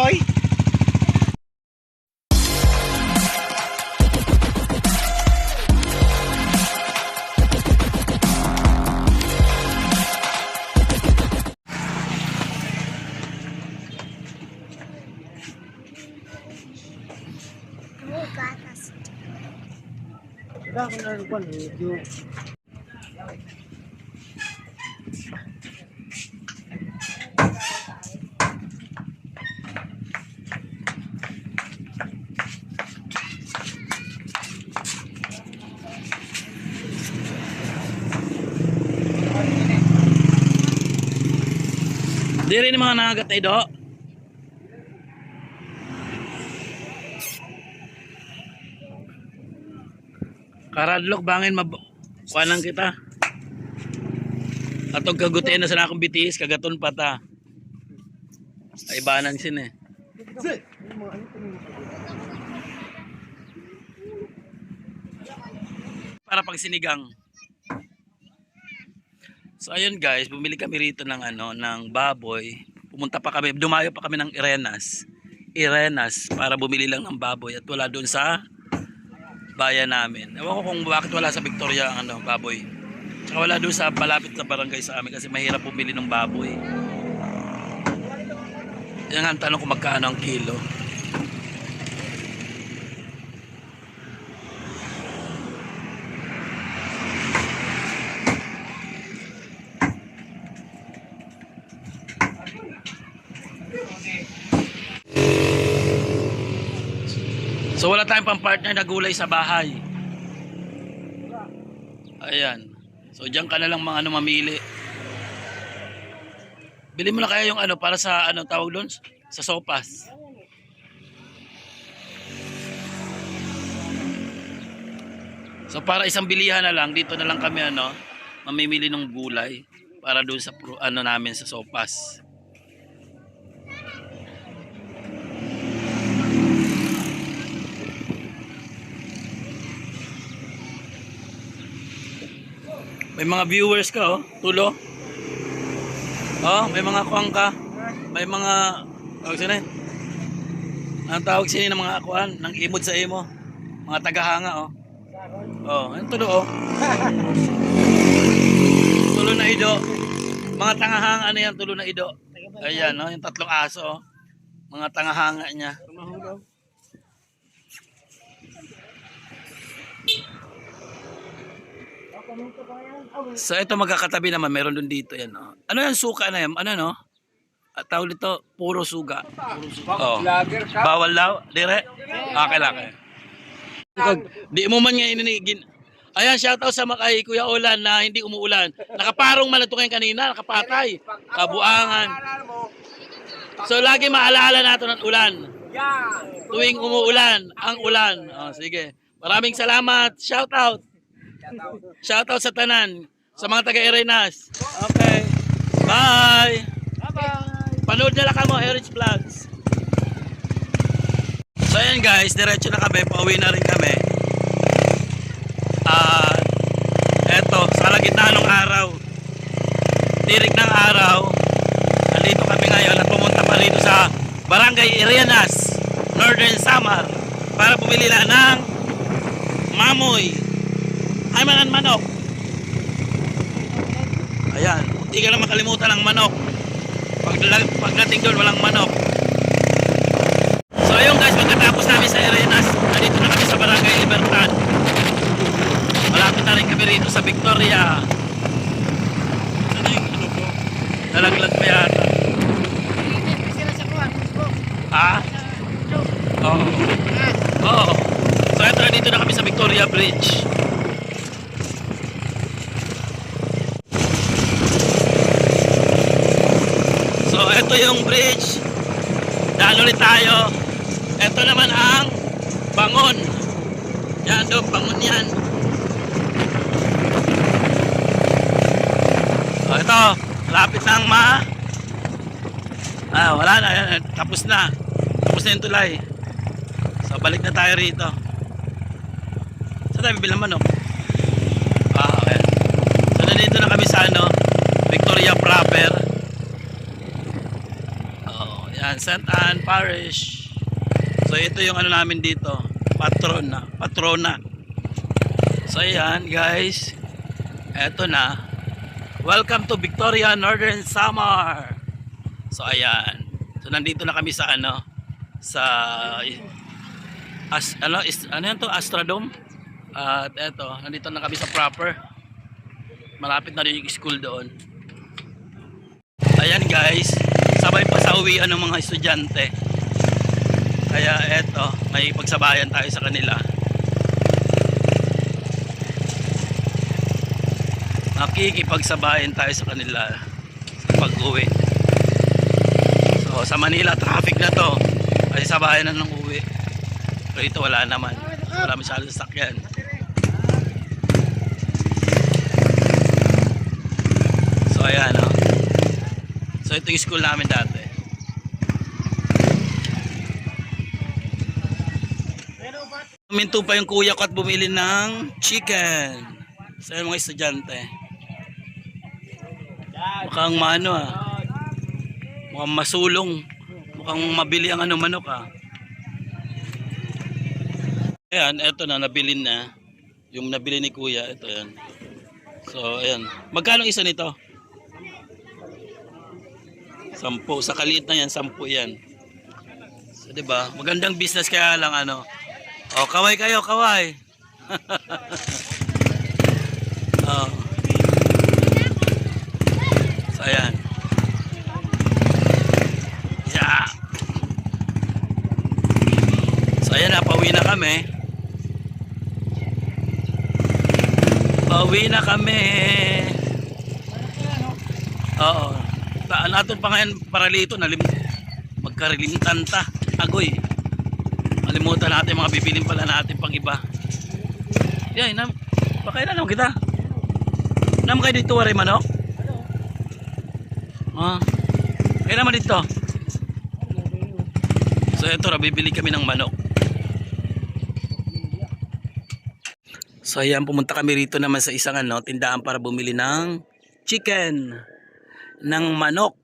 baboy? Di rin yung mga nangagat na ido. Karadlok bangin kuanan kita. Atong kagutin na sa akong bitis kagaton pata. Ay banan sin eh. Para pag sinigang. So ayun guys, bumili kami rito ng ng baboy. Pumunta pa kami, dumayo pa kami ng Irenas para bumili lang ng baboy at wala doon sa bayan namin. Ewan ko kung bakit wala sa Victoria ang baboy. Tsaka wala doon sa palapit na barangay sa amin kasi mahirap bumili ng baboy. Yan nga ang tanong kung magkano ang kilo. So wala tayong pang-partner na gulay sa bahay. Ayan. So diyan ka na lang mga mamili. Bili mo na kaya yung para sa tawag doon? Sa sopas. So para isang bilihan na lang, dito na lang kami mamimili ng gulay para doon sa namin sa sopas. May mga viewers ka tulo. May mga kuwang ka. May mga tawag sila. Ang tawag sila ng mga kuwan ng imod sa imo. Mga tagahanga ang tulo Tulo na ido. Mga tangahanga yan, tulo na ido. Ayan yung tatlong aso Mga tangahanga niya. So ito magkakatabi naman, meron dun dito yan. Ano yan, suka na yan? At tawag dito, puro suga. Bawal daw, dire? Okay lang. Di mo man nga ininigin. Ayan, shoutout sa kay Kuya Olan na hindi umuulan. Nakaparong man ito ngayon kanina, nakapatay. Kabuangan. So lagi maalaala natin ang ulan. Tuwing umuulan, ang ulan. Sige. Maraming salamat. Shoutout. Shoutout sa tanan, sa mga taga-Irenas. Okay. Bye. Bye-bye. Panood nila ka mo, Heritage Vlogs. So ayan guys, diretso na kami, pauwi na rin kami. Eto, sa gitna ng araw, tirik ng araw, nandito kami ngayon at pumunta pa rito sa Barangay Irenas, Northern Samar, para bumili na ng mamoy. Ay manok. Ayan, hindi ka na makalimutan ng manok. Pagdating doon walang manok. So ayun guys, pagkatapos namin sa Irenas, nandito na kami sa Barangay Libertad. Malapit na rin kami rito sa Victoria. Ano yung ko? Nalaglag pa yata. Oo. So ito na, dito na kami sa Victoria Bridge. Ito yung bridge. Daan ulit tayo. Ito naman ang bangon. Yan doon, bangon yan. So ito, lapit na ang wala na. Tapos na. Tapos na yung tulay. So balik na tayo rito. Saan tayo bibilang manok? Okay. So nandito na kami sa Victoria proper. Ayan, St. Anne Parish. So ito yung ano namin dito, patrona. So ayan guys, eto na. Welcome to Victoria, Northern Samar. So ayan. So nandito na kami sa ano, sa ano yan to, Astrodome. At eto, nandito na kami sa proper. Malapit na rin yung school doon. Ayan guys, sabay pa sa uwian ng mga estudyante. Kaya eto, may pagsabayan tayo sa kanila. Makikipagsabayan tayo sa kanila sa pag-uwi. So sa Manila, traffic na to. Kasi sabayan na ng uwi. Pero ito wala naman. Wala masyadong sasakyan. So ayan o. So ito yung school namin dati. Minto pa yung kuya ko at bumili ng chicken. So yung mga estudyante. Mukhang maano mukhang masulong. Mukhang mabili ang ano manok Ayan, eto na, nabili na. Yung nabili ni kuya, ito yan. So ayan. Magkano isa nito? 10. Sa kaliit na yan, 10 yan. So, diba? Magandang business kaya lang ano. Oh, kaway kayo, kaway. Oh. So, ayan. Yeah. So, ayan na, pauwi na kami. Pauwi na kami. Oo. Natin pa ngayon paralito magkarilimtan ta agoy, kalimutan natin mga bibilin pala natin pang iba. Yan pakailan naman kita naman kayo dito waray manok kaya naman dito. So ito bibili kami ng manok. So ayan, pumunta kami rito naman sa isang tindahan para bumili ng chicken ng manok.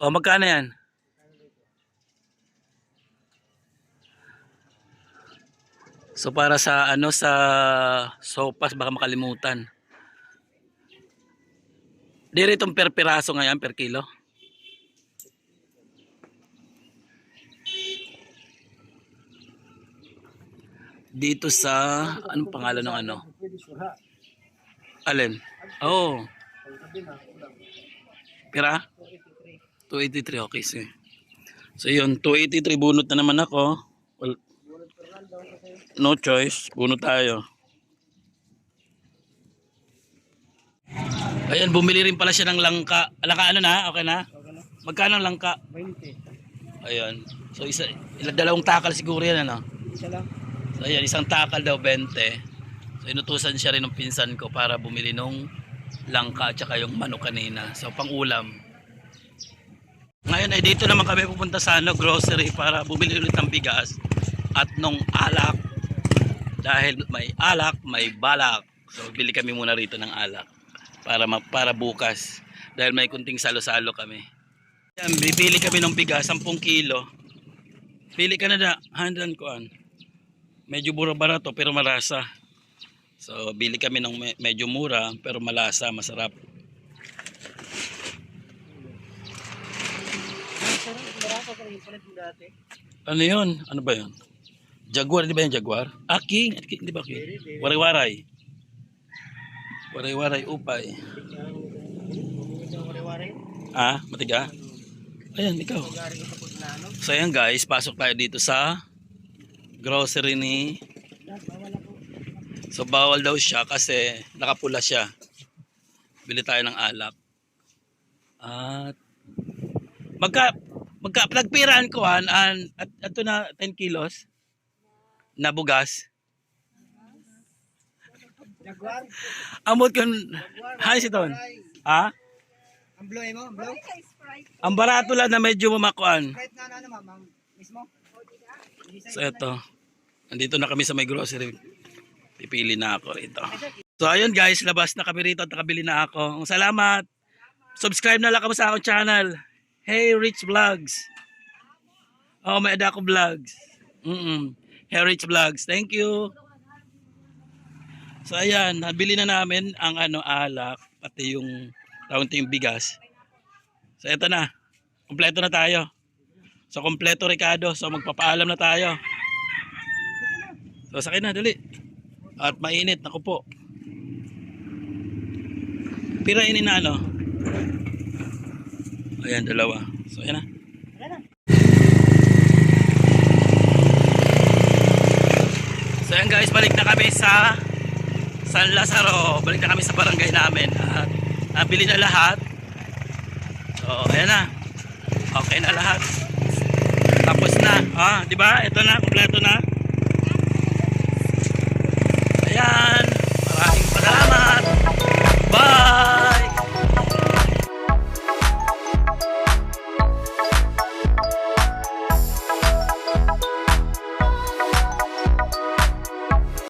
O magkano yan? So para sa sa sopas baka makalimutan. Dire itong per piraso ngayon, per kilo. Dito sa anong pangalan ng Alin? Oh. Pira? 283, okay, sige. So yun, 283, bunot na naman ako. Well, no choice, bunot tayo. Ayan, bumili rin pala siya ng langka. Langka okay na? Magkano ang langka? 20. Ayan, so dalawang takal siguro yan Isa lang. So ayan, isang takal daw 20. So inutusan siya rin ng pinsan ko para bumili nung langka at saka yung manok kanina. So pang ulam. Ngayon ay dito naman kami pupunta sa grocery para bumili ulit ng bigas at nung alak. Dahil may alak, may balak. So bili kami muna rito ng alak para bukas. Dahil may kunting salo-salo kami. Yan, bibili kami ng bigas 10 kilo. Pili ka na handan ko Medyo barato pero malasa. So bili kami ng medyo mura pero malasa, masarap. Ano yun? Ano ba yun? Jaguar, di ba yung Jaguar? King, di ba King? Waray-waray. Waray-waray upay. Matiga? Ayan, ikaw. So ayan guys, pasok tayo dito sa grocery ni. So bawal daw siya kasi nakapula siya. Bili tayo ng alak. At nagpiraan ko at ito na 10 kilos na bugas. Jaguar. Amot kun halos ito. Ang blow mo, blow. Ang barato lang na medyo mamakuan. Mismo. So ito. Nandito na kami sa may grocery. Pipili na ako rito. So ayun guys, labas na kami rito at nakabili na ako. Salamat. Subscribe na lang kamo sa akong channel. Hey Rich Vlogs. Oh, may Adako Vlogs. Heritage Vlogs. Thank you. So ayan, nabili na namin ang alak, pati yung yung bigas. So ito na. Kompleto na tayo. So kompleto Ricardo. So magpapaalam na tayo. So sakay na, dali. At mainit, naku po. Pirainin na Ayan, dalawa. So ayan na. So ayan guys, balik na kami sa San Lazaro. Balik na kami sa barangay namin. At nabili na lahat. So ayan na. Okay na lahat. Tapos na. Di ba? Ito na, kompleto na.